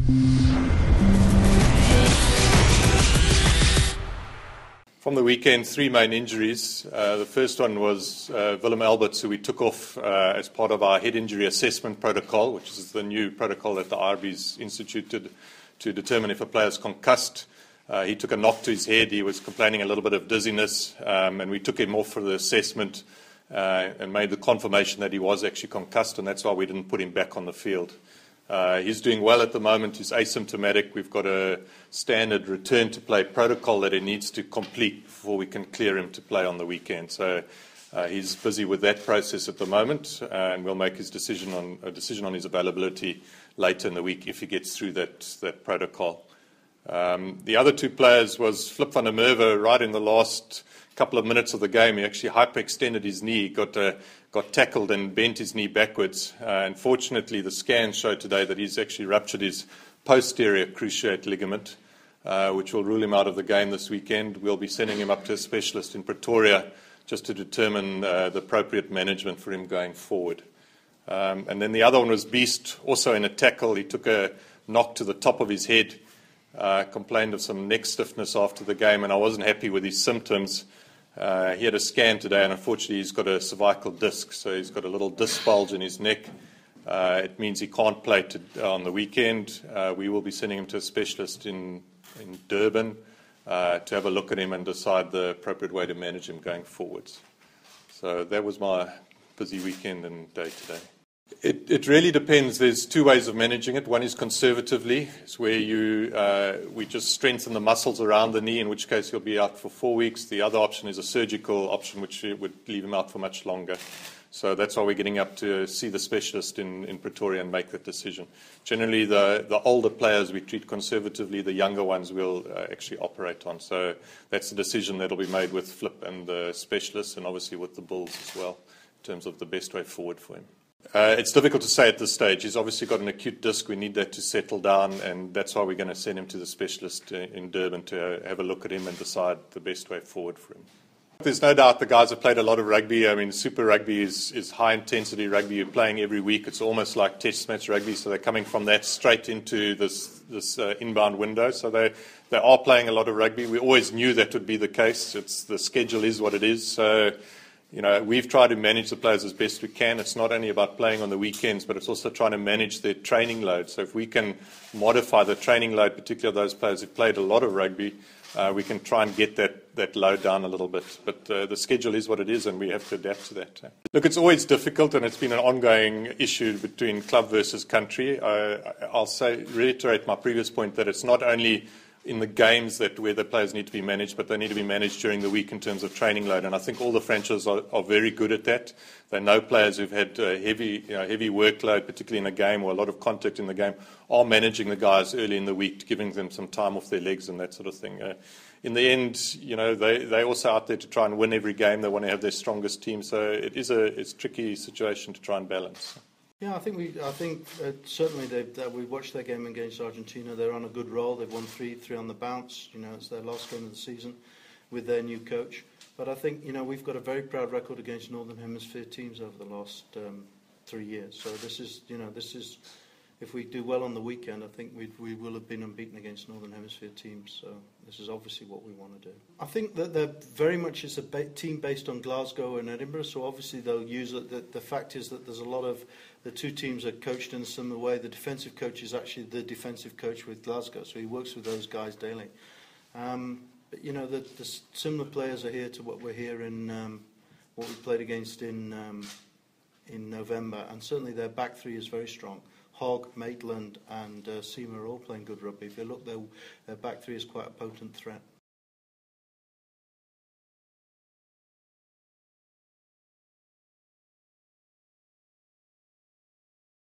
From the weekend, 3 main injuries. The first one was Willem Alberts, who we took off as part of our head injury assessment protocol, which is the new protocol that the IRB's instituted to determine if a player is concussed. He took a knock to his head. He was complaining a little bit of dizziness, and we took him off for the assessment and made the confirmation that he was actually concussed, and that's why we didn't put him back on the field. He's doing well at the moment. He's asymptomatic. We've got a standard return to play protocol that he needs to complete before we can clear him to play on the weekend. So he's busy with that process at the moment, and we'll make a decision on his availability later in the week if he gets through that protocol. The other 2 players was Flip van der Merwe. Right in the last couple of minutes of the game, he actually hyperextended his knee, got tackled and bent his knee backwards. Unfortunately, the scans show today that he's actually ruptured his posterior cruciate ligament, which will rule him out of the game this weekend. We'll be sending him up to a specialist in Pretoria just to determine the appropriate management for him going forward. And then the other one was Beast, also in a tackle. He took a knock to the top of his head, complained of some neck stiffness after the game, and I wasn't happy with his symptoms. He had a scan today, and unfortunately he's got a cervical disc, so he's got a little disc bulge in his neck. It means he can't play on the weekend. We will be sending him to a specialist in Durban to have a look at him and decide the appropriate way to manage him going forwards. So that was my busy weekend and day today. It really depends. There's 2 ways of managing it. One is conservatively. It's where we just strengthen the muscles around the knee, in which case he'll be out for 4 weeks. The other option is a surgical option, which would leave him out for much longer. So that's why we're getting up to see the specialist in Pretoria and make that decision. Generally, the older players we treat conservatively. The younger ones we'll actually operate on. So that's the decision that will be made with Flip and the specialist, and obviously with the Bulls as well, in terms of the best way forward for him. It's difficult to say at this stage. He's obviously got an acute disc. We need that to settle down, and that's why we're going to send him to the specialist in Durban to have a look at him and decide the best way forward for him. There's no doubt the guys have played a lot of rugby. I mean, Super Rugby is high-intensity rugby. You're playing every week. It's almost like Test match rugby, so they're coming from that straight into this inbound window. So they are playing a lot of rugby. We always knew that would be the case. The schedule is what it is. So we've tried to manage the players as best we can. It's not only about playing on the weekends, but it's also trying to manage their training load. So if we can modify the training load, particularly those players who've played a lot of rugby, we can try and get that load down a little bit. But the schedule is what it is, and we have to adapt to that. Look, it's always difficult, and it's been an ongoing issue between club versus country. I'll reiterate my previous point that it's not only in the games where the players need to be managed, but they need to be managed during the week in terms of training load. And I think all the franchises are very good at that. They know players who've had heavy workload, particularly in a game or a lot of contact in the game, are managing the guys early in the week, giving them some time off their legs and that sort of thing. In the end, they're also out there to try and win every game. They want to have their strongest team. So it's a tricky situation to try and balance. Yeah, I think certainly we watched their game against Argentina. They're on a good roll. They've won 3 on the bounce. It's their last game of the season with their new coach. But I think we've got a very proud record against Northern Hemisphere teams over the last 3 years. So this is if we do well on the weekend, I think we will have been unbeaten against Northern Hemisphere teams. So this is obviously what we want to do. I think that they're very much it's a team based on Glasgow and Edinburgh. So obviously they'll use it. The fact is that there's a lot of the 2 teams are coached in a similar way. The defensive coach is actually the defensive coach with Glasgow, so he works with those guys daily. But the similar players are here to what we're here in what we played against in November, and certainly their back 3 is very strong. Hogg, Maitland and Seema are all playing good rugby. If you look, their back 3 is quite a potent threat.